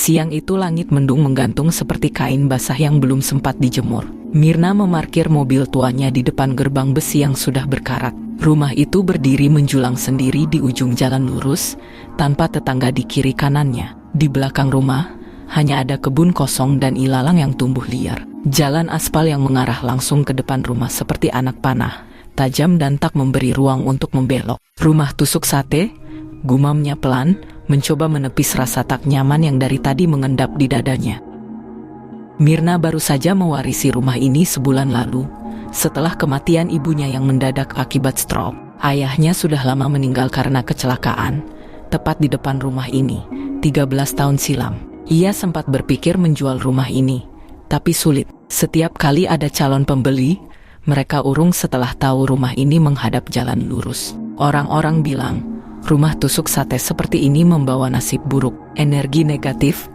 Siang itu langit mendung menggantung seperti kain basah yang belum sempat dijemur. Mirna memarkir mobil tuanya di depan gerbang besi yang sudah berkarat. Rumah itu berdiri menjulang sendiri di ujung jalan lurus, tanpa tetangga di kiri kanannya. Di belakang rumah, hanya ada kebun kosong dan ilalang yang tumbuh liar. Jalan aspal yang mengarah langsung ke depan rumah seperti anak panah, tajam dan tak memberi ruang untuk membelok. Rumah tusuk sate, gumamnya pelan, mencoba menepis rasa tak nyaman yang dari tadi mengendap di dadanya. Mirna baru saja mewarisi rumah ini sebulan lalu, setelah kematian ibunya yang mendadak akibat stroke. Ayahnya sudah lama meninggal karena kecelakaan, tepat di depan rumah ini, 13 tahun silam. Ia sempat berpikir menjual rumah ini, tapi sulit. Setiap kali ada calon pembeli, mereka urung setelah tahu rumah ini menghadap jalan lurus. Orang-orang bilang, rumah tusuk sate seperti ini membawa nasib buruk, energi negatif,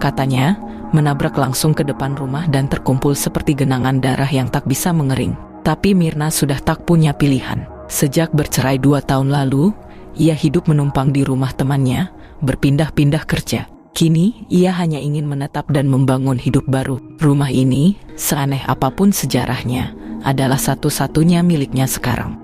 katanya, menabrak langsung ke depan rumah dan terkumpul seperti genangan darah yang tak bisa mengering. Tapi Mirna sudah tak punya pilihan. Sejak bercerai 2 tahun lalu, ia hidup menumpang di rumah temannya, berpindah-pindah kerja. Kini, ia hanya ingin menetap dan membangun hidup baru. Rumah ini, seaneh apapun sejarahnya, adalah satu-satunya miliknya sekarang.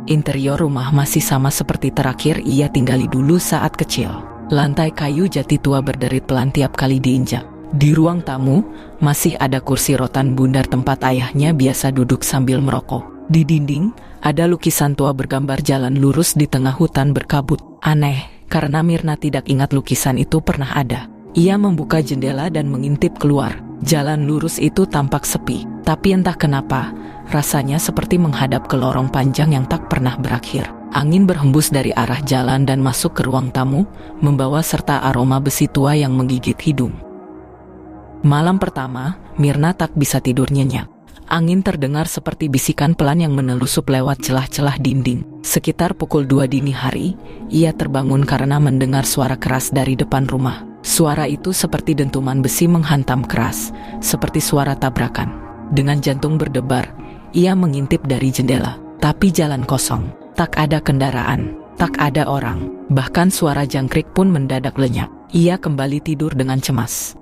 Interior rumah masih sama seperti terakhir ia tinggali dulu saat kecil. Lantai kayu jati tua berderit pelan tiap kali diinjak. Di ruang tamu, masih ada kursi rotan bundar tempat ayahnya biasa duduk sambil merokok. Di dinding, ada lukisan tua bergambar jalan lurus di tengah hutan berkabut. Aneh, karena Mirna tidak ingat lukisan itu pernah ada. Ia membuka jendela dan mengintip keluar. Jalan lurus itu tampak sepi, tapi entah kenapa, rasanya seperti menghadap ke lorong panjang yang tak pernah berakhir. Angin berhembus dari arah jalan dan masuk ke ruang tamu, membawa serta aroma besi tua yang menggigit hidung. Malam pertama, Mirna tak bisa tidur nyenyak. Angin terdengar seperti bisikan pelan yang menelusup lewat celah-celah dinding. Sekitar pukul 2 dini hari, ia terbangun karena mendengar suara keras dari depan rumah. Suara itu seperti dentuman besi menghantam keras, seperti suara tabrakan. Dengan jantung berdebar, ia mengintip dari jendela. Tapi jalan kosong, tak ada kendaraan, tak ada orang. Bahkan suara jangkrik pun mendadak lenyap. Ia kembali tidur dengan cemas.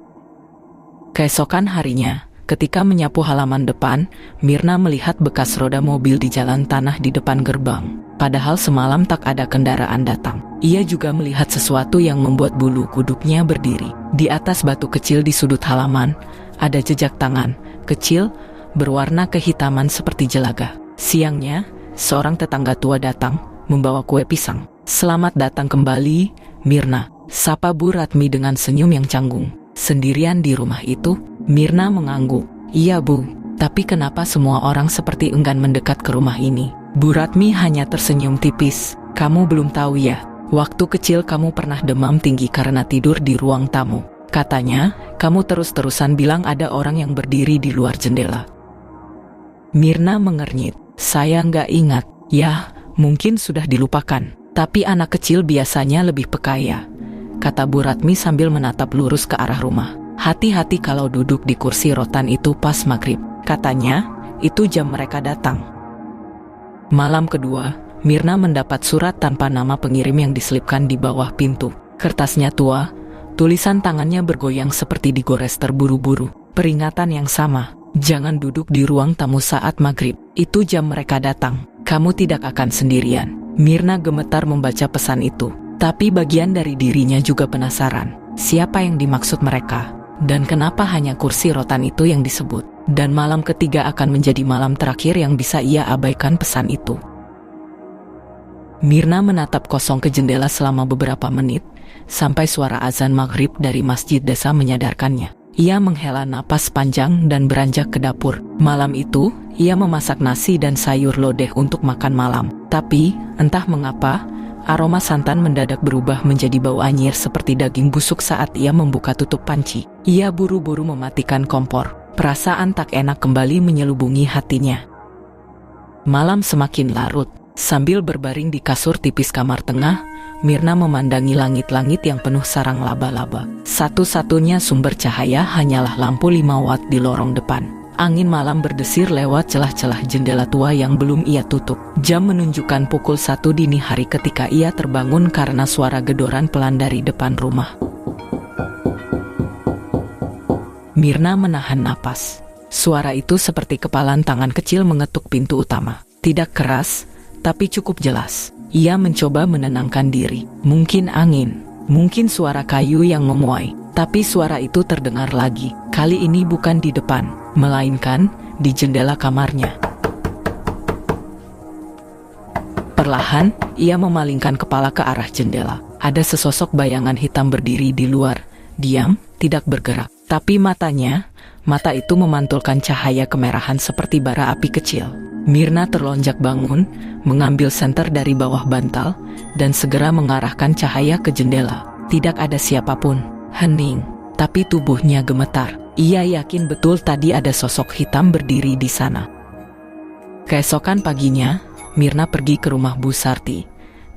Keesokan harinya, ketika menyapu halaman depan, Mirna melihat bekas roda mobil di jalan tanah di depan gerbang. Padahal semalam tak ada kendaraan datang. Ia juga melihat sesuatu yang membuat bulu kuduknya berdiri. Di atas batu kecil di sudut halaman, ada jejak tangan, kecil, berwarna kehitaman seperti jelaga. Siangnya, seorang tetangga tua datang, membawa kue pisang. "Selamat datang kembali, Mirna," sapa Bu Ratmi dengan senyum yang canggung. Sendirian di rumah itu, Mirna mengangguk. "Iya Bu, tapi kenapa semua orang seperti enggan mendekat ke rumah ini?" Bu Ratmi hanya tersenyum tipis. "Kamu belum tahu ya, waktu kecil kamu pernah demam tinggi karena tidur di ruang tamu. Katanya, kamu terus-terusan bilang ada orang yang berdiri di luar jendela." Mirna mengernyit. "Saya nggak ingat." "Ya, mungkin sudah dilupakan. Tapi anak kecil biasanya lebih peka ya," kata Bu Ratmi sambil menatap lurus ke arah rumah. "Hati-hati kalau duduk di kursi rotan itu pas maghrib. Katanya, itu jam mereka datang." Malam kedua, Mirna mendapat surat tanpa nama pengirim yang diselipkan di bawah pintu. Kertasnya tua, tulisan tangannya bergoyang seperti digores terburu-buru. Peringatan yang sama, "Jangan duduk di ruang tamu saat maghrib. Itu jam mereka datang. Kamu tidak akan sendirian." Mirna gemetar membaca pesan itu. Tapi bagian dari dirinya juga penasaran. Siapa yang dimaksud mereka? Dan kenapa hanya kursi rotan itu yang disebut? Dan malam ketiga akan menjadi malam terakhir yang bisa ia abaikan pesan itu. Mirna menatap kosong ke jendela selama beberapa menit, sampai suara azan maghrib dari masjid desa menyadarkannya. Ia menghela napas panjang dan beranjak ke dapur. Malam itu, ia memasak nasi dan sayur lodeh untuk makan malam. Tapi, entah mengapa, aroma santan mendadak berubah menjadi bau anyir seperti daging busuk saat ia membuka tutup panci. Ia buru-buru mematikan kompor. Perasaan tak enak kembali menyelubungi hatinya. Malam semakin larut. Sambil berbaring di kasur tipis kamar tengah, Mirna memandangi langit-langit yang penuh sarang laba-laba. Satu-satunya sumber cahaya hanyalah lampu 5 watt di lorong depan. Angin malam berdesir lewat celah-celah jendela tua yang belum ia tutup. Jam menunjukkan pukul 1 dini hari ketika ia terbangun karena suara gedoran pelan dari depan rumah. Mirna menahan napas. Suara itu seperti kepalan tangan kecil mengetuk pintu utama. Tidak keras, tapi cukup jelas. Ia mencoba menenangkan diri. Mungkin angin, mungkin suara kayu yang memuai. Tapi suara itu terdengar lagi. Kali ini bukan di depan, melainkan di jendela kamarnya. Perlahan, ia memalingkan kepala ke arah jendela. Ada sesosok bayangan hitam berdiri di luar. Diam, tidak bergerak. Tapi mata itu memantulkan cahaya kemerahan seperti bara api kecil. Mirna terlonjak bangun, mengambil senter dari bawah bantal, dan segera mengarahkan cahaya ke jendela. Tidak ada siapapun. Hening, tapi tubuhnya gemetar. Ia yakin betul tadi ada sosok hitam berdiri di sana. Keesokan paginya, Mirna pergi ke rumah Bu Sarti,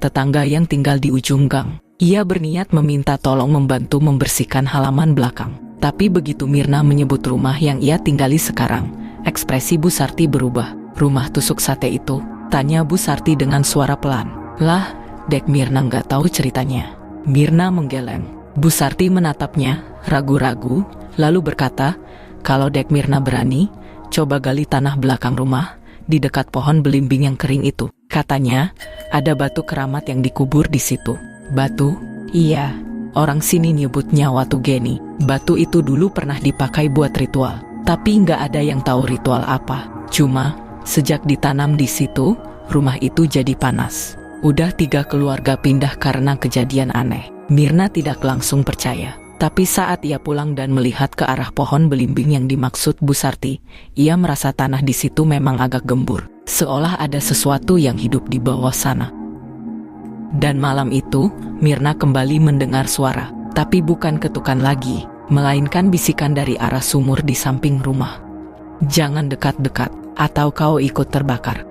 tetangga yang tinggal di ujung gang. Ia berniat meminta tolong membantu membersihkan halaman belakang. Tapi begitu Mirna menyebut rumah yang ia tinggali sekarang, ekspresi Bu Sarti berubah. Rumah tusuk sate itu? Tanya Bu Sarti dengan suara pelan. Lah, Dek Mirna nggak tahu ceritanya. Mirna menggeleng. Bu Sarti menatapnya, ragu-ragu, lalu berkata, kalau Dek Mirna berani, coba gali tanah belakang rumah, di dekat pohon belimbing yang kering itu. Katanya, ada batu keramat yang dikubur di situ. Batu? Iya, orang sini nyebutnya Watu Geni. Batu itu dulu pernah dipakai buat ritual, tapi nggak ada yang tahu ritual apa. Cuma, sejak ditanam di situ, rumah itu jadi panas. Udah 3 keluarga pindah karena kejadian aneh. Mirna tidak langsung percaya. Tapi saat ia pulang dan melihat ke arah pohon belimbing yang dimaksud Bu Sarti, ia merasa tanah di situ memang agak gembur. Seolah ada sesuatu yang hidup di bawah sana. Dan malam itu, Mirna kembali mendengar suara. Tapi bukan ketukan lagi, melainkan bisikan dari arah sumur di samping rumah. Jangan dekat-dekat, atau kau ikut terbakar.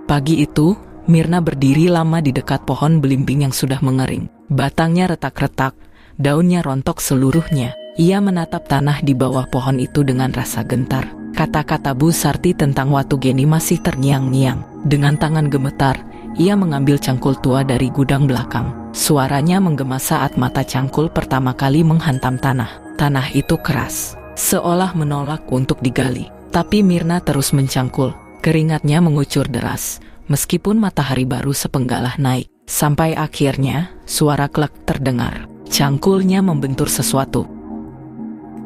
Pagi itu, Mirna berdiri lama di dekat pohon belimbing yang sudah mengering. Batangnya retak-retak, daunnya rontok seluruhnya. Ia menatap tanah di bawah pohon itu dengan rasa gentar. Kata-kata Bu Sarti tentang Watu Geni masih terngiang-ngiang. Dengan tangan gemetar, ia mengambil cangkul tua dari gudang belakang. Suaranya menggema saat mata cangkul pertama kali menghantam tanah. Tanah itu keras, seolah menolak untuk digali. Tapi Mirna terus mencangkul. Keringatnya mengucur deras, meskipun matahari baru sepenggalah naik. Sampai akhirnya, suara klek terdengar. Cangkulnya membentur sesuatu.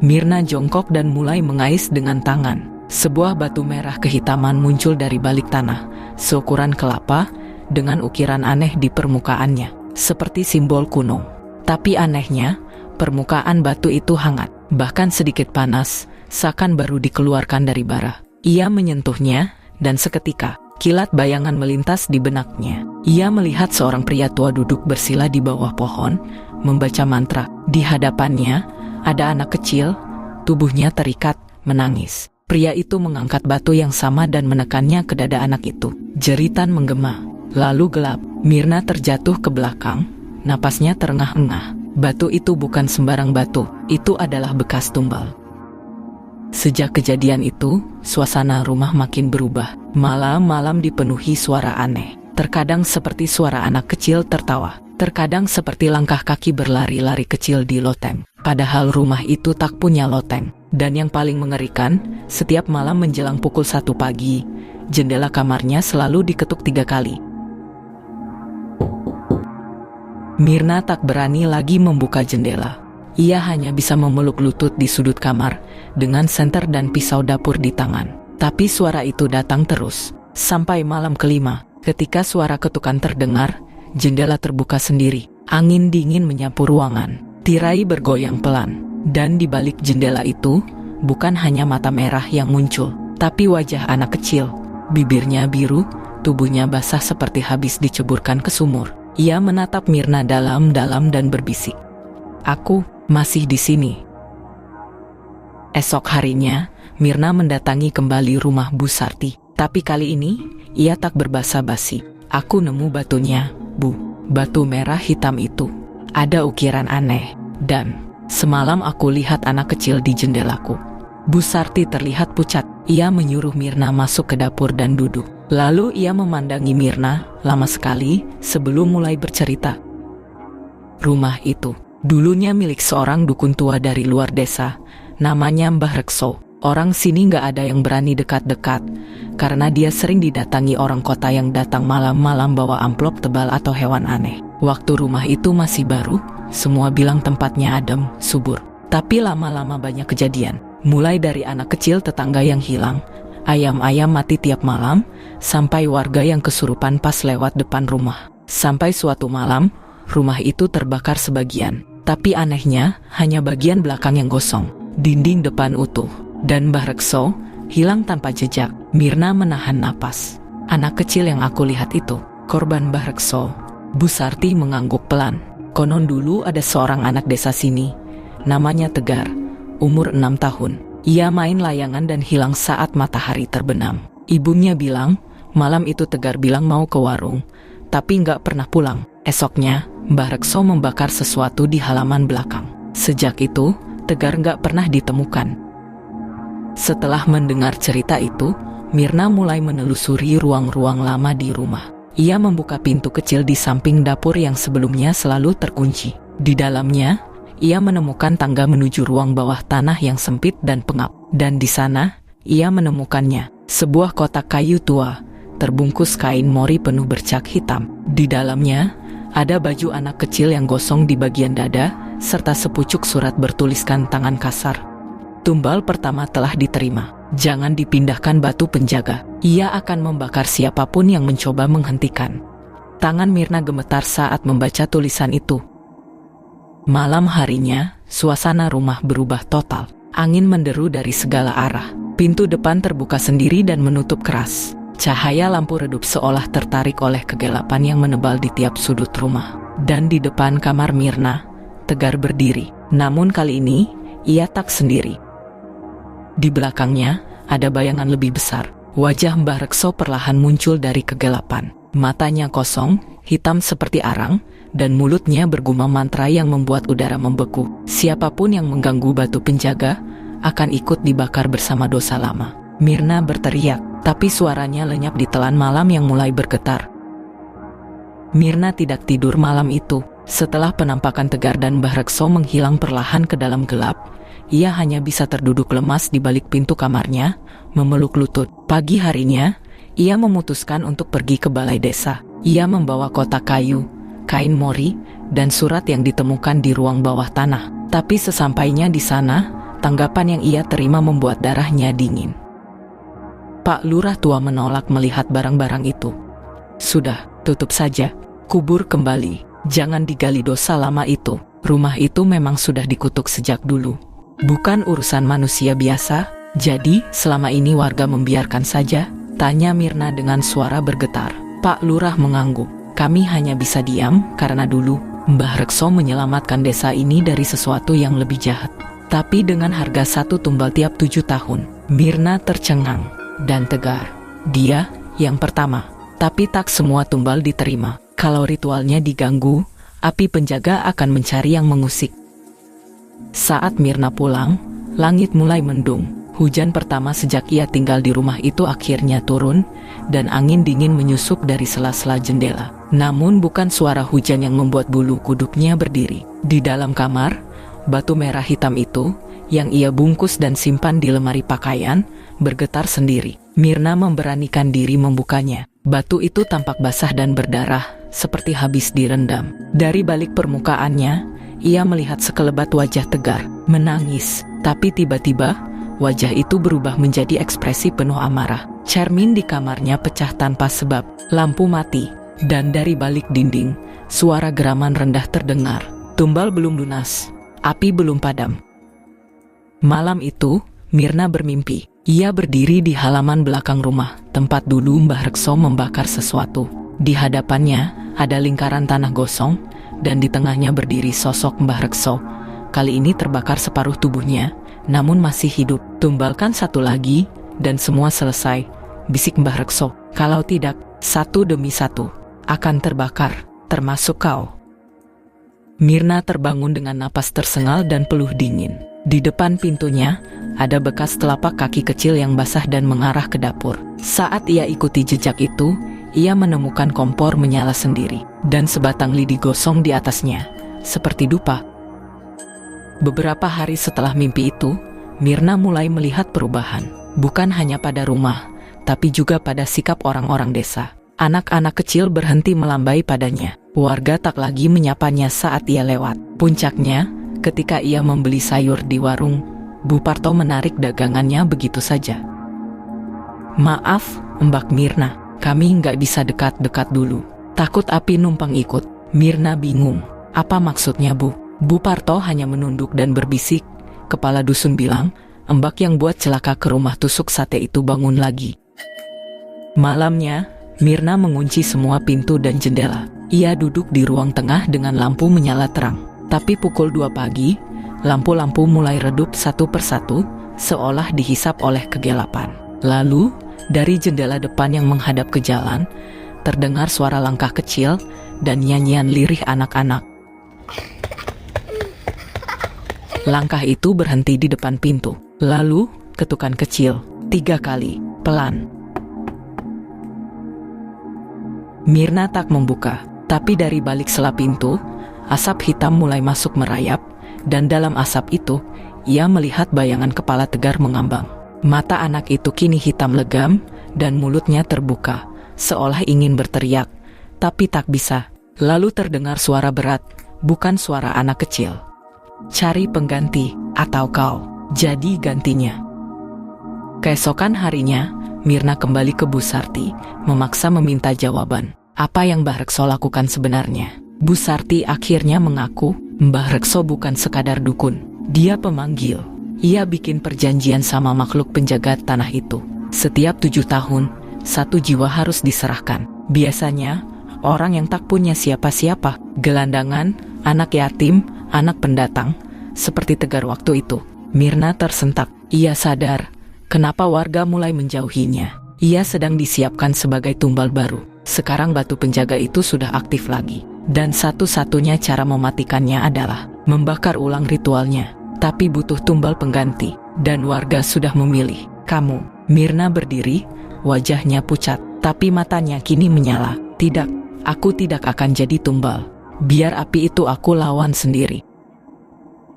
Mirna jongkok dan mulai mengais dengan tangan. Sebuah batu merah kehitaman muncul dari balik tanah, seukuran kelapa, dengan ukiran aneh di permukaannya, seperti simbol kuno. Tapi anehnya, permukaan batu itu hangat, bahkan sedikit panas, seakan baru dikeluarkan dari bara. Ia menyentuhnya, dan seketika, kilat bayangan melintas di benaknya. Ia melihat seorang pria tua duduk bersila di bawah pohon, membaca mantra. Di hadapannya, ada anak kecil, tubuhnya terikat, menangis. Pria itu mengangkat batu yang sama dan menekannya ke dada anak itu. Jeritan menggema. Lalu gelap, Mirna terjatuh ke belakang, napasnya terengah-engah. Batu itu bukan sembarang batu, itu adalah bekas tumbal. Sejak kejadian itu, suasana rumah makin berubah. Malam-malam dipenuhi suara aneh. Terkadang seperti suara anak kecil tertawa, terkadang seperti langkah kaki berlari-lari kecil di loteng. Padahal rumah itu tak punya loteng. Dan yang paling mengerikan, setiap malam menjelang pukul 1 pagi, jendela kamarnya selalu diketuk 3 kali. Mirna tak berani lagi membuka jendela. Ia hanya bisa memeluk lutut di sudut kamar, dengan senter dan pisau dapur di tangan. Tapi suara itu datang terus. Sampai malam kelima, ketika suara ketukan terdengar, jendela terbuka sendiri. Angin dingin menyapu ruangan. Tirai bergoyang pelan. Dan di balik jendela itu, bukan hanya mata merah yang muncul, tapi wajah anak kecil. Bibirnya biru, tubuhnya basah seperti habis diceburkan ke sumur. Ia menatap Mirna dalam-dalam dan berbisik, "Aku masih di sini." Esok harinya, Mirna mendatangi kembali rumah Bu Sarti. Tapi kali ini, ia tak berbasa-basi. "Aku nemu batunya, Bu. Batu merah hitam itu. Ada ukiran aneh. Dan semalam aku lihat anak kecil di jendelaku." Bu Sarti terlihat pucat. Ia menyuruh Mirna masuk ke dapur dan duduk. Lalu ia memandangi Mirna lama sekali sebelum mulai bercerita. Rumah itu dulunya milik seorang dukun tua dari luar desa, namanya Mbah Rekso. Orang sini nggak ada yang berani dekat-dekat, karena dia sering didatangi orang kota yang datang malam-malam bawa amplop tebal atau hewan aneh. Waktu rumah itu masih baru, semua bilang tempatnya adem, subur. Tapi lama-lama banyak kejadian, mulai dari anak kecil tetangga yang hilang, ayam-ayam mati tiap malam, sampai warga yang kesurupan pas lewat depan rumah. Sampai suatu malam, rumah itu terbakar sebagian. Tapi anehnya, hanya bagian belakang yang gosong, dinding depan utuh. Dan Mbah Rekso hilang tanpa jejak. Mirna menahan napas. Anak kecil yang aku lihat itu, korban Mbah Rekso. Bu Sarti mengangguk pelan. Konon dulu ada seorang anak desa sini, namanya Tegar, umur 6 tahun. Ia main layangan dan hilang saat matahari terbenam. Ibunya bilang, malam itu Tegar bilang mau ke warung, tapi nggak pernah pulang. Esoknya, Mbah Rekso membakar sesuatu di halaman belakang. Sejak itu, Tegar nggak pernah ditemukan. Setelah mendengar cerita itu, Mirna mulai menelusuri ruang-ruang lama di rumah. Ia membuka pintu kecil di samping dapur yang sebelumnya selalu terkunci. Di dalamnya, ia menemukan tangga menuju ruang bawah tanah yang sempit dan pengap. Dan di sana, ia menemukannya, sebuah kotak kayu tua, terbungkus kain mori penuh bercak hitam. Di dalamnya, ada baju anak kecil yang gosong di bagian dada, serta sepucuk surat bertuliskan tangan kasar. Tumbal pertama telah diterima. Jangan dipindahkan batu penjaga. Ia akan membakar siapapun yang mencoba menghentikan. Tangan Mirna gemetar saat membaca tulisan itu. Malam harinya, suasana rumah berubah total. Angin menderu dari segala arah. Pintu depan terbuka sendiri dan menutup keras. Cahaya lampu redup seolah tertarik oleh kegelapan yang menebal di tiap sudut rumah. Dan di depan kamar Mirna, Tegar berdiri. Namun kali ini, ia tak sendiri. Di belakangnya, ada bayangan lebih besar. Wajah Mbah Rekso perlahan muncul dari kegelapan. Matanya kosong, hitam seperti arang, dan mulutnya bergumam mantra yang membuat udara membeku. Siapapun yang mengganggu batu penjaga, akan ikut dibakar bersama dosa lama. Mirna berteriak, tapi suaranya lenyap di telan malam yang mulai bergetar. Mirna tidak tidur malam itu. Setelah penampakan Tegar dan Mbah Rekso menghilang perlahan ke dalam gelap, ia hanya bisa terduduk lemas di balik pintu kamarnya, memeluk lutut. Pagi harinya, ia memutuskan untuk pergi ke balai desa. Ia membawa kotak kayu, kain mori, dan surat yang ditemukan di ruang bawah tanah. Tapi sesampainya di sana, tanggapan yang ia terima membuat darahnya dingin. Pak Lurah tua menolak melihat barang-barang itu. Sudah, tutup saja. Kubur kembali. Jangan digali dosa lama itu. Rumah itu memang sudah dikutuk sejak dulu. Bukan urusan manusia biasa, jadi selama ini warga membiarkan saja? Tanya Mirna dengan suara bergetar. Pak Lurah mengangguk. Kami hanya bisa diam karena dulu Mbah Rekso menyelamatkan desa ini dari sesuatu yang lebih jahat. Tapi dengan harga 1 tumbal tiap 7 tahun. Mirna tercengang dan tegar. Dia yang pertama. Tapi tak semua tumbal diterima. Kalau ritualnya diganggu, api penjaga akan mencari yang mengusik. Saat Mirna pulang, langit mulai mendung. Hujan pertama sejak ia tinggal di rumah itu akhirnya turun, dan angin dingin menyusup dari sela-sela jendela. Namun bukan suara hujan yang membuat bulu kuduknya berdiri. Di dalam kamar, batu merah hitam itu, yang ia bungkus dan simpan di lemari pakaian, bergetar sendiri. Mirna memberanikan diri membukanya. Batu itu tampak basah dan berdarah, seperti habis direndam. Dari balik permukaannya, ia melihat sekelebat wajah Tegar, menangis. Tapi tiba-tiba, wajah itu berubah menjadi ekspresi penuh amarah. Cermin di kamarnya pecah tanpa sebab, lampu mati, dan dari balik dinding, suara geraman rendah terdengar. Tumbal belum lunas, api belum padam. Malam itu, Mirna bermimpi. Ia berdiri di halaman belakang rumah, tempat dulu Mbah Rekso membakar sesuatu. Di hadapannya, ada lingkaran tanah gosong, dan di tengahnya berdiri sosok Mbah Rekso. Kali ini terbakar separuh tubuhnya, namun masih hidup. Tumbalkan satu lagi, dan semua selesai, bisik Mbah Rekso. Kalau tidak, satu demi satu, akan terbakar, termasuk kau. Mirna terbangun dengan napas tersengal dan peluh dingin. Di depan pintunya, ada bekas telapak kaki kecil yang basah dan mengarah ke dapur. Saat ia ikuti jejak itu, ia menemukan kompor menyala sendiri, dan sebatang lidi gosong di atasnya, seperti dupa. Beberapa hari setelah mimpi itu, Mirna mulai melihat perubahan, bukan hanya pada rumah, tapi juga pada sikap orang-orang desa. Anak-anak kecil berhenti melambai padanya. Warga tak lagi menyapanya saat ia lewat. Puncaknya, ketika ia membeli sayur di warung, Bu Parto menarik dagangannya begitu saja. "Maaf, Mbak Mirna, kami nggak bisa dekat-dekat dulu. Takut api numpang ikut." Mirna bingung. "Apa maksudnya, Bu?" Bu Parto hanya menunduk dan berbisik. Kepala dusun bilang, "Mbak yang buat celaka ke rumah tusuk sate itu bangun lagi." Malamnya, Mirna mengunci semua pintu dan jendela. Ia duduk di ruang tengah dengan lampu menyala terang. Tapi pukul 2 pagi, lampu-lampu mulai redup satu persatu, seolah dihisap oleh kegelapan. Lalu, dari jendela depan yang menghadap ke jalan, terdengar suara langkah kecil dan nyanyian lirih anak-anak. Langkah itu berhenti di depan pintu. Lalu, ketukan kecil, 3 kali, pelan. Mirna tak membuka, tapi dari balik sela pintu, asap hitam mulai masuk merayap, dan dalam asap itu, ia melihat bayangan kepala tegar mengambang. Mata anak itu kini hitam legam, dan mulutnya terbuka, seolah ingin berteriak, tapi tak bisa. Lalu terdengar suara berat, bukan suara anak kecil. "Cari pengganti, atau kau jadi gantinya." Keesokan harinya, Mirna kembali ke Bu Sarti, memaksa meminta jawaban. Apa yang Mbah Rekso lakukan sebenarnya? Bu Sarti akhirnya mengaku, Mbah Rekso bukan sekadar dukun. Dia pemanggil. Ia bikin perjanjian sama makhluk penjaga tanah itu. Setiap 7 tahun, 1 jiwa harus diserahkan. Biasanya, orang yang tak punya siapa-siapa, gelandangan, anak yatim, anak pendatang, seperti Tegar waktu itu. Mirna tersentak. Ia sadar, kenapa warga mulai menjauhinya. Ia sedang disiapkan sebagai tumbal baru. Sekarang batu penjaga itu sudah aktif lagi. Dan satu-satunya cara mematikannya adalah membakar ulang ritualnya. Tapi butuh tumbal pengganti. Dan warga sudah memilih. Kamu. Mirna berdiri, wajahnya pucat. Tapi matanya kini menyala. Tidak, aku tidak akan jadi tumbal. Biar api itu aku lawan sendiri.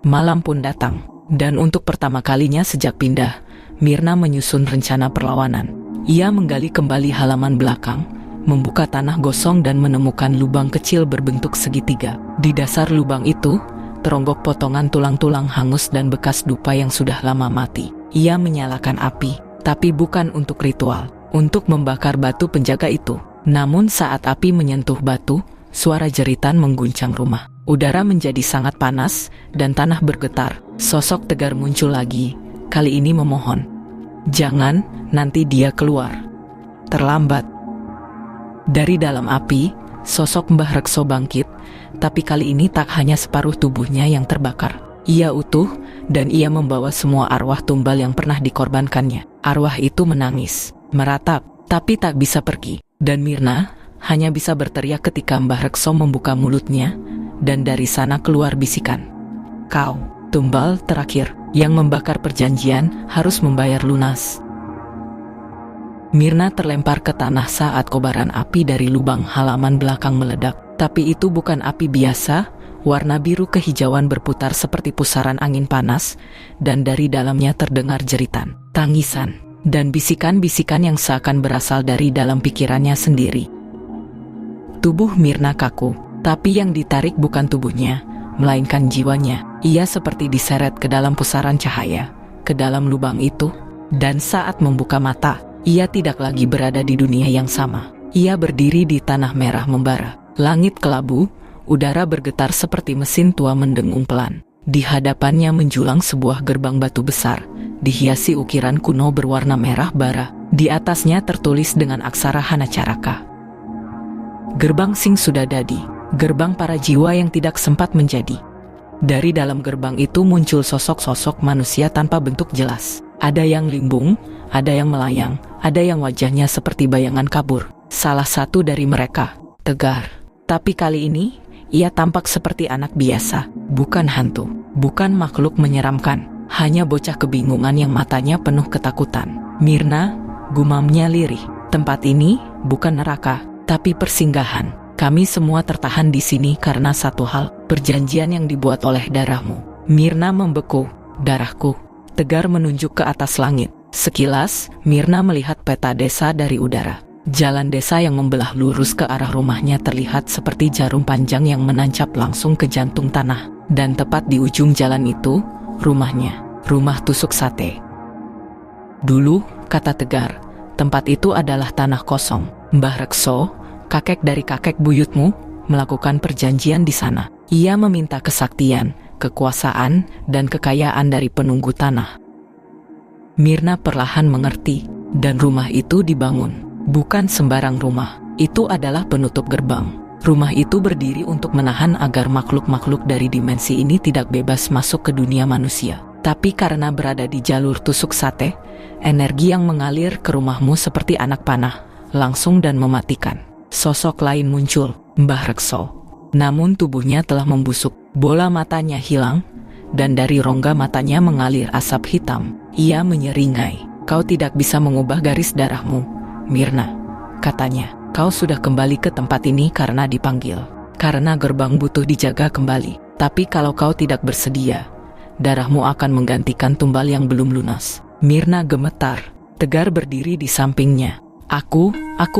Malam pun datang. Dan untuk pertama kalinya sejak pindah, Mirna menyusun rencana perlawanan. Ia menggali kembali halaman belakang, membuka tanah gosong dan menemukan lubang kecil berbentuk segitiga. Di dasar lubang itu, teronggok potongan tulang-tulang hangus dan bekas dupa yang sudah lama mati. Ia menyalakan api, tapi bukan untuk ritual, untuk membakar batu penjaga itu. Namun saat api menyentuh batu, suara jeritan mengguncang rumah. Udara menjadi sangat panas, dan tanah bergetar. Sosok Tegar muncul lagi, kali ini memohon. "Jangan, nanti dia keluar. Terlambat." Dari dalam api, sosok Mbah Rekso bangkit, tapi kali ini tak hanya separuh tubuhnya yang terbakar. Ia utuh, dan ia membawa semua arwah tumbal yang pernah dikorbankannya. Arwah itu menangis, meratap, tapi tak bisa pergi. Dan Mirna hanya bisa berteriak ketika Mbah Rekso membuka mulutnya, dan dari sana keluar bisikan. "Kau, tumbal terakhir, yang membakar perjanjian, harus membayar lunas." Mirna terlempar ke tanah saat kobaran api dari lubang halaman belakang meledak. Tapi itu bukan api biasa, warna biru kehijauan berputar seperti pusaran angin panas, dan dari dalamnya terdengar jeritan, tangisan, dan bisikan-bisikan yang seakan berasal dari dalam pikirannya sendiri. Tubuh Mirna kaku. Tapi yang ditarik bukan tubuhnya, melainkan jiwanya. Ia seperti diseret ke dalam pusaran cahaya, ke dalam lubang itu. Dan saat membuka mata, ia tidak lagi berada di dunia yang sama. Ia berdiri di tanah merah membara. Langit kelabu, udara bergetar seperti mesin tua mendengung pelan. Di hadapannya menjulang sebuah gerbang batu besar, dihiasi ukiran kuno berwarna merah bara. Di atasnya tertulis dengan aksara Hanacaraka. Gerbang Sing Sudadadi. Gerbang para jiwa yang tidak sempat menjadi. Dari dalam gerbang itu muncul sosok-sosok manusia tanpa bentuk jelas. Ada yang limbung, ada yang melayang, ada yang wajahnya seperti bayangan kabur. Salah satu dari mereka, Tegar. Tapi kali ini, ia tampak seperti anak biasa, bukan hantu, bukan makhluk menyeramkan. Hanya bocah kebingungan yang matanya penuh ketakutan. "Mirna," gumamnya lirih, "tempat ini bukan neraka, tapi persinggahan. Kami semua tertahan di sini karena satu hal, perjanjian yang dibuat oleh darahmu." Mirna membeku. "Darahku?" Tegar menunjuk ke atas langit. Sekilas, Mirna melihat peta desa dari udara. Jalan desa yang membelah lurus ke arah rumahnya terlihat seperti jarum panjang yang menancap langsung ke jantung tanah. Dan tepat di ujung jalan itu, rumahnya, rumah tusuk sate. Dulu, kata Tegar, tempat itu adalah tanah kosong. Mbah Rekso, kakek dari kakek buyutmu, melakukan perjanjian di sana. Ia meminta kesaktian, kekuasaan, dan kekayaan dari penunggu tanah. Mirna perlahan mengerti, dan rumah itu dibangun. Bukan sembarang rumah, itu adalah penutup gerbang. Rumah itu berdiri untuk menahan agar makhluk-makhluk dari dimensi ini tidak bebas masuk ke dunia manusia. Tapi karena berada di jalur tusuk sate, energi yang mengalir ke rumahmu seperti anak panah, langsung dan mematikan. Sosok lain muncul, Mbah Rekso. Namun tubuhnya telah membusuk, bola matanya hilang, dan dari rongga matanya mengalir asap hitam. Ia menyeringai, "Kau tidak bisa mengubah garis darahmu, Mirna," katanya. "Kau sudah kembali ke tempat ini karena dipanggil. Karena gerbang butuh dijaga kembali. Tapi kalau kau tidak bersedia, darahmu akan menggantikan tumbal yang belum lunas." Mirna gemetar. Tegar berdiri di sampingnya. Aku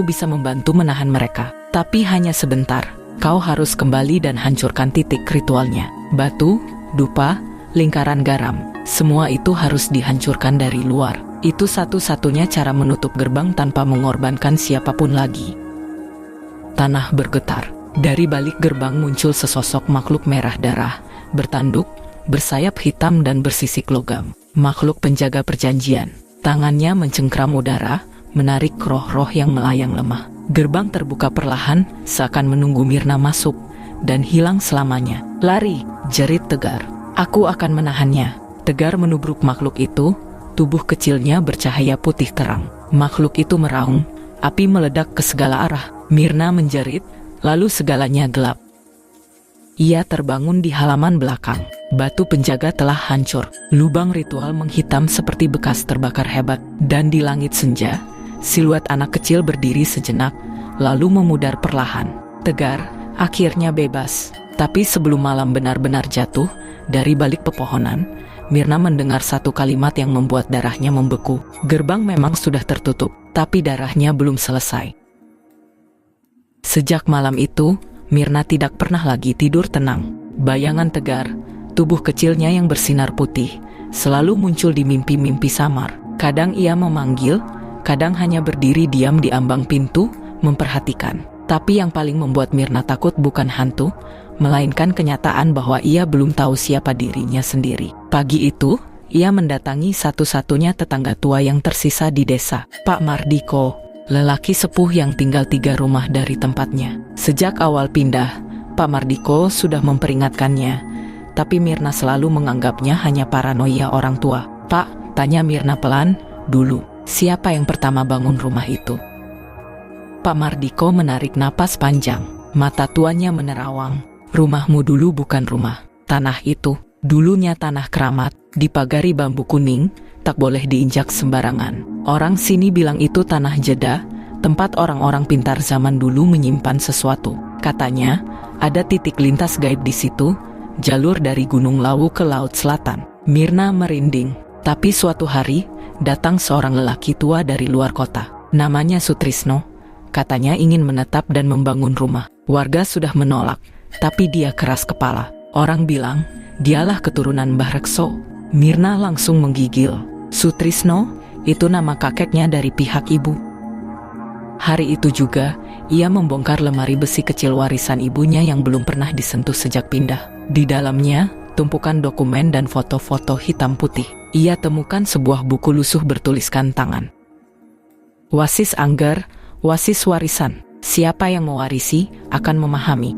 bisa membantu menahan mereka. Tapi hanya sebentar. Kau harus kembali dan hancurkan titik ritualnya. Batu, dupa, lingkaran garam. Semua itu harus dihancurkan dari luar. Itu satu-satunya cara menutup gerbang tanpa mengorbankan siapapun lagi. Tanah bergetar. Dari balik gerbang muncul sesosok makhluk merah darah, bertanduk, bersayap hitam dan bersisik logam. Makhluk penjaga perjanjian. Tangannya mencengkram udara, menarik roh-roh yang melayang lemah. Gerbang terbuka perlahan, seakan menunggu Mirna masuk, dan hilang selamanya. "Lari!" jerit Tegar. "Aku akan menahannya." Tegar menubruk makhluk itu. Tubuh kecilnya bercahaya putih terang. Makhluk itu meraung, api meledak ke segala arah. Mirna menjerit, lalu segalanya gelap. Ia terbangun di halaman belakang. Batu penjaga telah hancur. Lubang ritual menghitam seperti bekas terbakar hebat. Dan di langit senja, siluet anak kecil berdiri sejenak, lalu memudar perlahan. Tegar akhirnya bebas. Tapi sebelum malam benar-benar jatuh, dari balik pepohonan, Mirna mendengar satu kalimat yang membuat darahnya membeku. Gerbang memang sudah tertutup, tapi darahnya belum selesai. Sejak malam itu, Mirna tidak pernah lagi tidur tenang. Bayangan Tegar, tubuh kecilnya yang bersinar putih, selalu muncul di mimpi-mimpi samar. Kadang ia memanggil, kadang hanya berdiri diam di ambang pintu, memperhatikan. Tapi yang paling membuat Mirna takut bukan hantu, melainkan kenyataan bahwa ia belum tahu siapa dirinya sendiri. Pagi itu, ia mendatangi satu-satunya tetangga tua yang tersisa di desa, Pak Mardiko, lelaki sepuh yang tinggal 3 rumah dari tempatnya. Sejak awal pindah, Pak Mardiko sudah memperingatkannya, tapi Mirna selalu menganggapnya hanya paranoia orang tua. "Pak," tanya Mirna pelan, "dulu, siapa yang pertama bangun rumah itu?" Pak Mardiko menarik napas panjang, mata tuanya menerawang. "Rumahmu dulu bukan rumah. Tanah itu, dulunya tanah keramat, dipagari bambu kuning, tak boleh diinjak sembarangan. Orang sini bilang itu tanah jeda, tempat orang-orang pintar zaman dulu menyimpan sesuatu. Katanya, ada titik lintas gaib di situ, jalur dari Gunung Lawu ke Laut Selatan." Mirna merinding. Tapi suatu hari, datang seorang lelaki tua dari luar kota. Namanya Sutrisno. Katanya ingin menetap dan membangun rumah. Warga sudah menolak, tapi dia keras kepala. Orang bilang, dialah keturunan Mbah Rekso. Mirna langsung menggigil. Sutrisno, itu nama kakeknya dari pihak ibu. Hari itu juga, ia membongkar lemari besi kecil warisan ibunya yang belum pernah disentuh sejak pindah. Di dalamnya, tumpukan dokumen dan foto-foto hitam putih. Ia temukan sebuah buku lusuh bertuliskan tangan. Wasis Angger, wasis warisan. Siapa yang mewarisi akan memahami.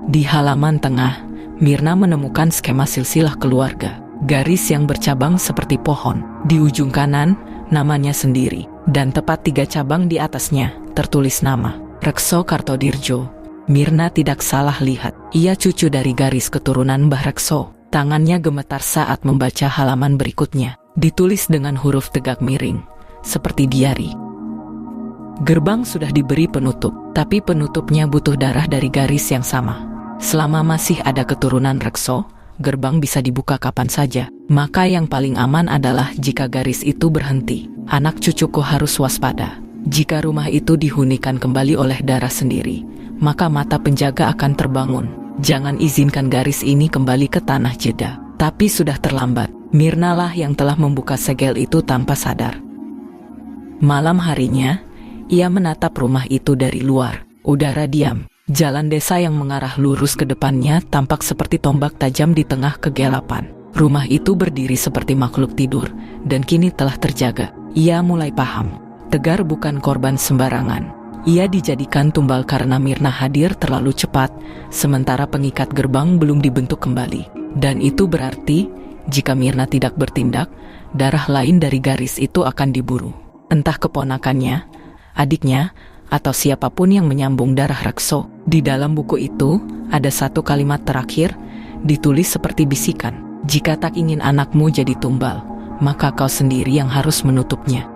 Di halaman tengah, Mirna menemukan skema silsilah keluarga. Garis yang bercabang seperti pohon. Di ujung kanan, namanya sendiri. Dan tepat 3 cabang di atasnya, tertulis nama, Rekso Kartodirjo. Mirna tidak salah lihat. Ia cucu dari garis keturunan Mbah Rekso. Tangannya gemetar saat membaca halaman berikutnya. Ditulis dengan huruf tegak miring, seperti diari. Gerbang sudah diberi penutup, tapi penutupnya butuh darah dari garis yang sama. Selama masih ada keturunan Rekso, gerbang bisa dibuka kapan saja. Maka yang paling aman adalah jika garis itu berhenti. Anak cucuku harus waspada. Jika rumah itu dihunikan kembali oleh darah sendiri, maka mata penjaga akan terbangun. Jangan izinkan garis ini kembali ke tanah jeda. Tapi sudah terlambat. Mirna lah yang telah membuka segel itu tanpa sadar. Malam harinya, ia menatap rumah itu dari luar. Udara diam. Jalan desa yang mengarah lurus ke depannya tampak seperti tombak tajam di tengah kegelapan. Rumah itu berdiri seperti makhluk tidur, dan kini telah terjaga. Ia mulai paham. Tegar bukan korban sembarangan. Ia dijadikan tumbal karena Mirna hadir terlalu cepat, sementara pengikat gerbang belum dibentuk kembali. Dan itu berarti, jika Mirna tidak bertindak, darah lain dari garis itu akan diburu. Entah keponakannya, adiknya, atau siapapun yang menyambung darah Rekso. Di dalam buku itu, ada satu kalimat terakhir, ditulis seperti bisikan. Jika tak ingin anakmu jadi tumbal, maka kau sendiri yang harus menutupnya.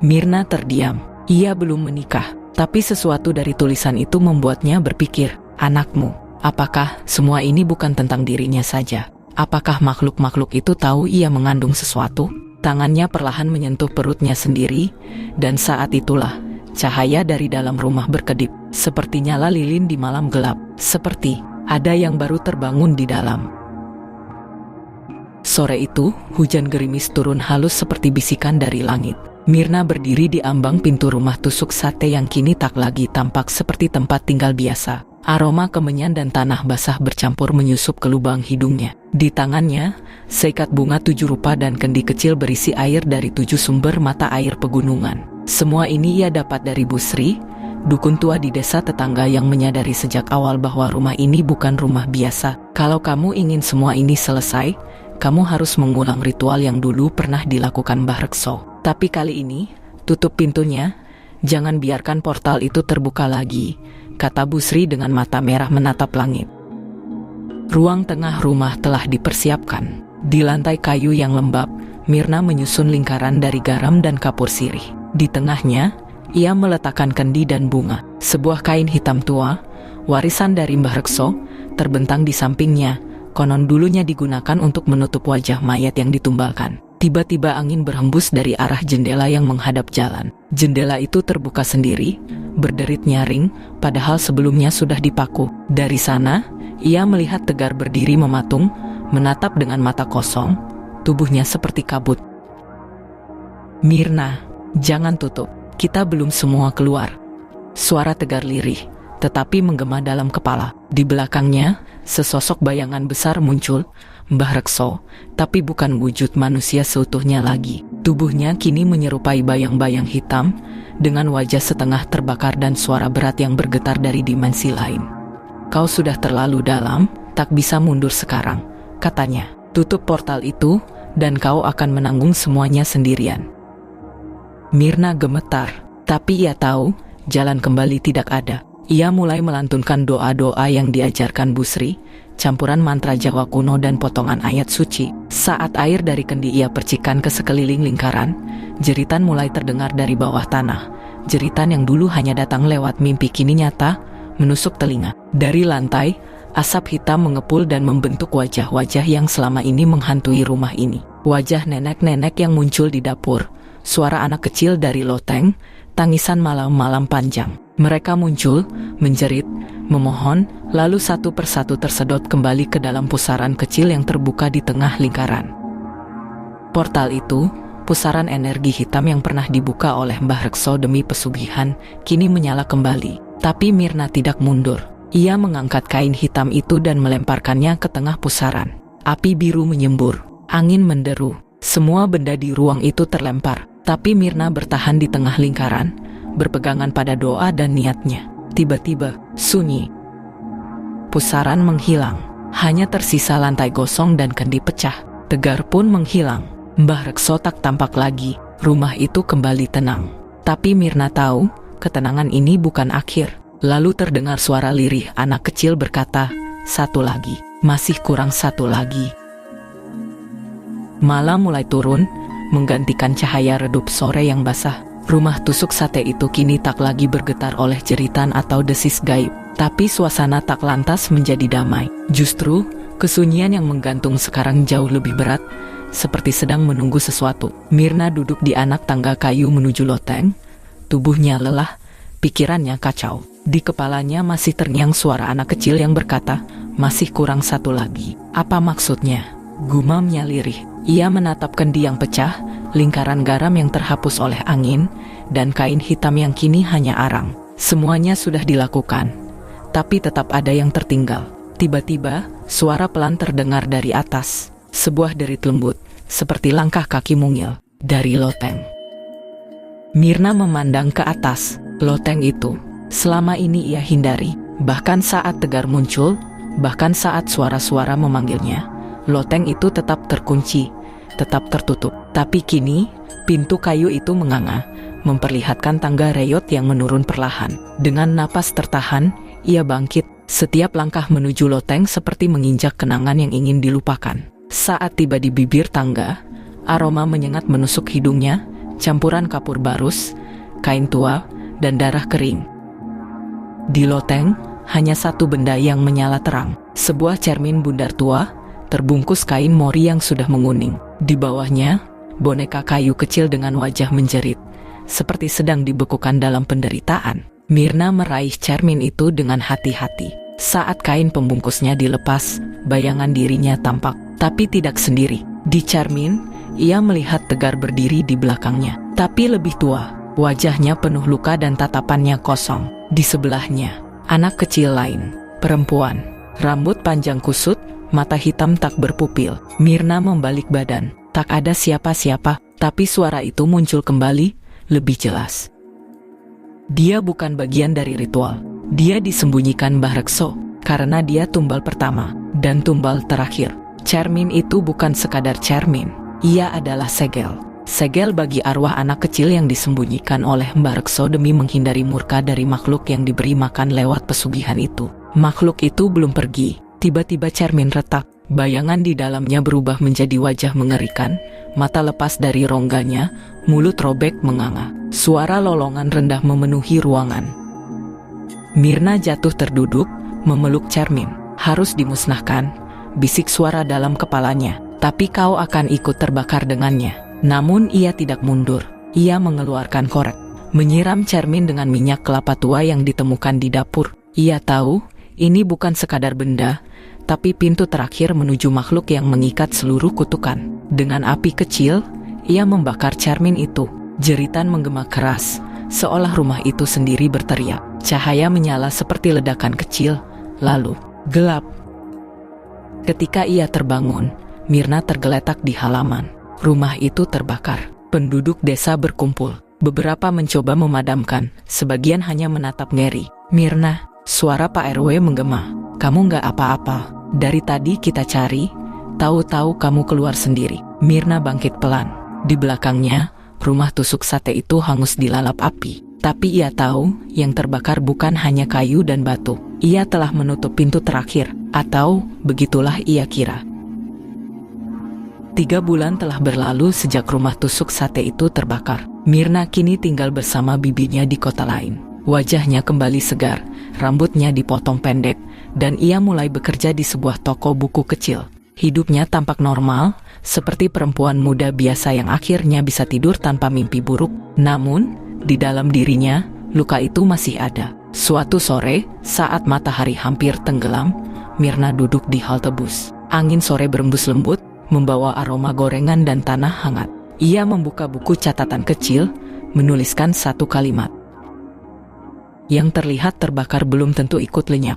Mirna terdiam. Ia belum menikah, tapi sesuatu dari tulisan itu membuatnya berpikir, anakmu, apakah semua ini bukan tentang dirinya saja? Apakah makhluk-makhluk itu tahu ia mengandung sesuatu? Tangannya perlahan menyentuh perutnya sendiri, dan saat itulah, cahaya dari dalam rumah berkedip, seperti nyala lilin di malam gelap, seperti ada yang baru terbangun di dalam. Sore itu, hujan gerimis turun halus seperti bisikan dari langit. Mirna berdiri di ambang pintu rumah tusuk sate yang kini tak lagi tampak seperti tempat tinggal biasa. Aroma kemenyan dan tanah basah bercampur menyusup ke lubang hidungnya. Di tangannya, seikat bunga 7 rupa dan kendi kecil berisi air dari 7 sumber mata air pegunungan. Semua ini ia dapat dari Bu Sri, dukun tua di desa tetangga yang menyadari sejak awal bahwa rumah ini bukan rumah biasa. Kalau kamu ingin semua ini selesai, kamu harus mengulang ritual yang dulu pernah dilakukan Mbah Rekso. Tapi kali ini, tutup pintunya, jangan biarkan portal itu terbuka lagi, kata Bu Sri dengan mata merah menatap langit. Ruang tengah rumah telah dipersiapkan. Di lantai kayu yang lembab, Mirna menyusun lingkaran dari garam dan kapur sirih. Di tengahnya, ia meletakkan kendi dan bunga. Sebuah kain hitam tua, warisan dari Mbah Rekso, terbentang di sampingnya. Konon dulunya digunakan untuk menutup wajah mayat yang ditumbalkan. Tiba-tiba angin berhembus dari arah jendela yang menghadap jalan. Jendela itu terbuka sendiri, berderit nyaring, padahal sebelumnya sudah dipaku. Dari sana, ia melihat Tegar berdiri mematung, menatap dengan mata kosong, tubuhnya seperti kabut. Mirna, jangan tutup, kita belum semua keluar. Suara Tegar lirih, tetapi menggema dalam kepala. Di belakangnya, sesosok bayangan besar muncul, Mbah Rekso, tapi bukan wujud manusia seutuhnya lagi. Tubuhnya kini menyerupai bayang-bayang hitam, dengan wajah setengah terbakar dan suara berat yang bergetar dari dimensi lain. Kau sudah terlalu dalam, tak bisa mundur sekarang, katanya. Tutup portal itu, dan kau akan menanggung semuanya sendirian. Mirna gemetar, tapi ia tahu, jalan kembali tidak ada. Ia mulai melantunkan doa-doa yang diajarkan Bu Sri, campuran mantra Jawa kuno dan potongan ayat suci. Saat air dari kendi ia percikan ke sekeliling lingkaran, jeritan mulai terdengar dari bawah tanah. Jeritan yang dulu hanya datang lewat mimpi kini nyata, menusuk telinga. Dari lantai, asap hitam mengepul dan membentuk wajah-wajah yang selama ini menghantui rumah ini. Wajah nenek-nenek yang muncul di dapur, suara anak kecil dari loteng, tangisan malam-malam panjang. Mereka muncul, menjerit, memohon, lalu satu persatu tersedot kembali ke dalam pusaran kecil yang terbuka di tengah lingkaran. Portal itu, pusaran energi hitam yang pernah dibuka oleh Mbah Rekso demi pesugihan, kini menyala kembali. Tapi Mirna tidak mundur. Ia mengangkat kain hitam itu dan melemparkannya ke tengah pusaran. Api biru menyembur, angin menderu, semua benda di ruang itu terlempar. Tapi Mirna bertahan di tengah lingkaran, berpegangan pada doa dan niatnya. Tiba-tiba, sunyi. Pusaran menghilang. Hanya tersisa lantai gosong dan kendi pecah. Tegar pun menghilang. Mbah Rekso tak tampak lagi. Rumah itu kembali tenang. Tapi Mirna tahu, ketenangan ini bukan akhir. Lalu terdengar suara lirih anak kecil berkata, "Satu lagi, masih kurang satu lagi." Malam mulai turun, menggantikan cahaya redup sore yang basah. Rumah tusuk sate itu kini tak lagi bergetar oleh jeritan atau desis gaib. Tapi suasana tak lantas menjadi damai. Justru, Kesunyian yang menggantung sekarang jauh lebih berat, seperti sedang menunggu sesuatu. Mirna duduk di anak tangga kayu menuju loteng. Tubuhnya lelah, pikirannya kacau. Di kepalanya masih terngiang suara anak kecil yang berkata, "Masih kurang satu lagi." Apa maksudnya? Gumamnya lirih. Ia menatap kendi yang pecah, lingkaran garam yang terhapus oleh angin, dan kain hitam yang kini hanya arang. Semuanya sudah dilakukan, tapi tetap ada yang tertinggal. Tiba-tiba, suara pelan terdengar dari atas. Sebuah derit lembut, seperti langkah kaki mungil, dari loteng. Mirna memandang ke atas. Loteng itu selama ini ia hindari, bahkan saat Tegar muncul, bahkan saat suara-suara memanggilnya. Loteng itu tetap terkunci, tetap tertutup. Tapi kini, pintu kayu itu menganga, memperlihatkan tangga reyot yang menurun perlahan. Dengan napas tertahan, ia bangkit. Setiap langkah menuju loteng seperti menginjak kenangan yang ingin dilupakan. Saat tiba di bibir tangga, aroma menyengat menusuk hidungnya, campuran kapur barus, kain tua, dan darah kering. Di loteng, hanya satu benda yang menyala terang. Sebuah cermin bundar tua, terbungkus kain mori yang sudah menguning. Di bawahnya, boneka kayu kecil dengan wajah menjerit, seperti sedang dibekukan dalam penderitaan. Mirna meraih cermin itu dengan hati-hati. Saat kain pembungkusnya dilepas, bayangan dirinya tampak, tapi tidak sendiri. Di cermin, ia melihat Tegar berdiri di belakangnya, tapi lebih tua. Wajahnya penuh luka dan tatapannya kosong. Di sebelahnya, anak kecil lain, perempuan, rambut panjang kusut, mata hitam tak berpupil. Mirna membalik badan. Tak ada siapa-siapa, tapi suara itu muncul kembali, lebih jelas. Dia bukan bagian dari ritual. Dia disembunyikan Mbah Rekso, karena dia tumbal pertama, dan tumbal terakhir. Cermin itu bukan sekadar cermin. Ia adalah segel. Segel bagi arwah anak kecil yang disembunyikan oleh Mbah Rekso demi menghindari murka dari makhluk yang diberi makan lewat pesugihan itu. Makhluk itu belum pergi. Tiba-tiba cermin retak. Bayangan di dalamnya berubah menjadi wajah mengerikan. Mata lepas dari rongganya, mulut robek menganga. Suara lolongan rendah memenuhi ruangan. Mirna jatuh terduduk, memeluk cermin. "Harus dimusnahkan," bisik suara dalam kepalanya. "Tapi kau akan ikut terbakar dengannya." Namun ia tidak mundur. Ia mengeluarkan korek, menyiram cermin dengan minyak kelapa tua yang ditemukan di dapur. Ia tahu, ini bukan sekadar benda, tapi pintu terakhir menuju makhluk yang mengikat seluruh kutukan. Dengan api kecil, ia membakar cermin itu. Jeritan menggema keras, seolah rumah itu sendiri berteriak. Cahaya menyala seperti ledakan kecil, lalu gelap. Ketika ia terbangun, Mirna tergeletak di halaman. Rumah itu terbakar. Penduduk desa berkumpul. Beberapa mencoba memadamkan, sebagian hanya menatap ngeri. "Mirna," suara Pak RW menggema. "Kamu nggak apa-apa. Dari tadi kita cari, tahu-tahu kamu keluar sendiri." Mirna bangkit pelan. Di belakangnya, rumah tusuk sate itu hangus dilalap api. Tapi ia tahu, yang terbakar bukan hanya kayu dan batu. Ia telah menutup pintu terakhir, atau begitulah ia kira. 3 bulan telah berlalu sejak rumah tusuk sate itu terbakar. Mirna kini tinggal bersama bibinya di kota lain. Wajahnya kembali segar, rambutnya dipotong pendek, dan ia mulai bekerja di sebuah toko buku kecil. Hidupnya tampak normal, seperti perempuan muda biasa yang akhirnya bisa tidur tanpa mimpi buruk. Namun, di dalam dirinya, luka itu masih ada. Suatu sore, saat matahari hampir tenggelam, Mirna duduk di halte bus. Angin sore berembus lembut, membawa aroma gorengan dan tanah hangat. Ia membuka buku catatan kecil, menuliskan satu kalimat. Yang terlihat terbakar belum tentu ikut lenyap.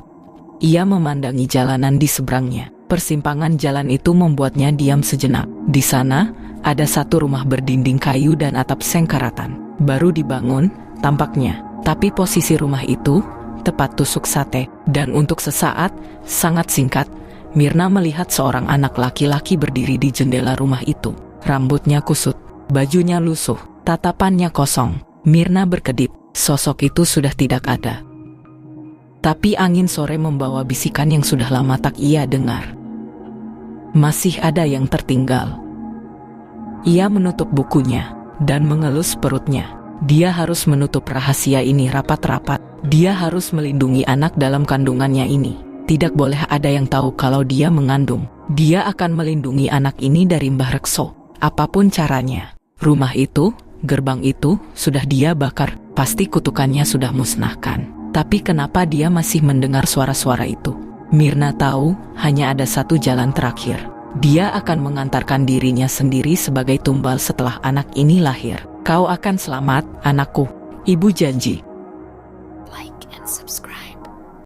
Ia memandangi jalanan di seberangnya. Persimpangan jalan itu membuatnya diam sejenak. Di sana, ada satu rumah berdinding kayu dan atap sengkaratan. Baru dibangun, tampaknya. Tapi posisi rumah itu, tepat tusuk sate. Dan untuk sesaat, sangat singkat, Mirna melihat seorang anak laki-laki berdiri di jendela rumah itu. Rambutnya kusut, bajunya lusuh, tatapannya kosong. Mirna berkedip, sosok itu sudah tidak ada. Tapi angin sore membawa bisikan yang sudah lama tak ia dengar. Masih ada yang tertinggal. Ia menutup bukunya dan mengelus perutnya. Dia harus menutup rahasia ini rapat-rapat. Dia harus melindungi anak dalam kandungannya ini. Tidak boleh ada yang tahu kalau dia mengandung. Dia akan melindungi anak ini dari Mbah Rekso, apapun caranya. Rumah itu, gerbang itu, sudah dia bakar. Pasti kutukannya sudah musnahkan. Tapi kenapa dia masih mendengar suara-suara itu? Mirna tahu, hanya ada satu jalan terakhir. Dia akan mengantarkan dirinya sendiri sebagai tumbal setelah anak ini lahir. Kau akan selamat, anakku. Ibu janji.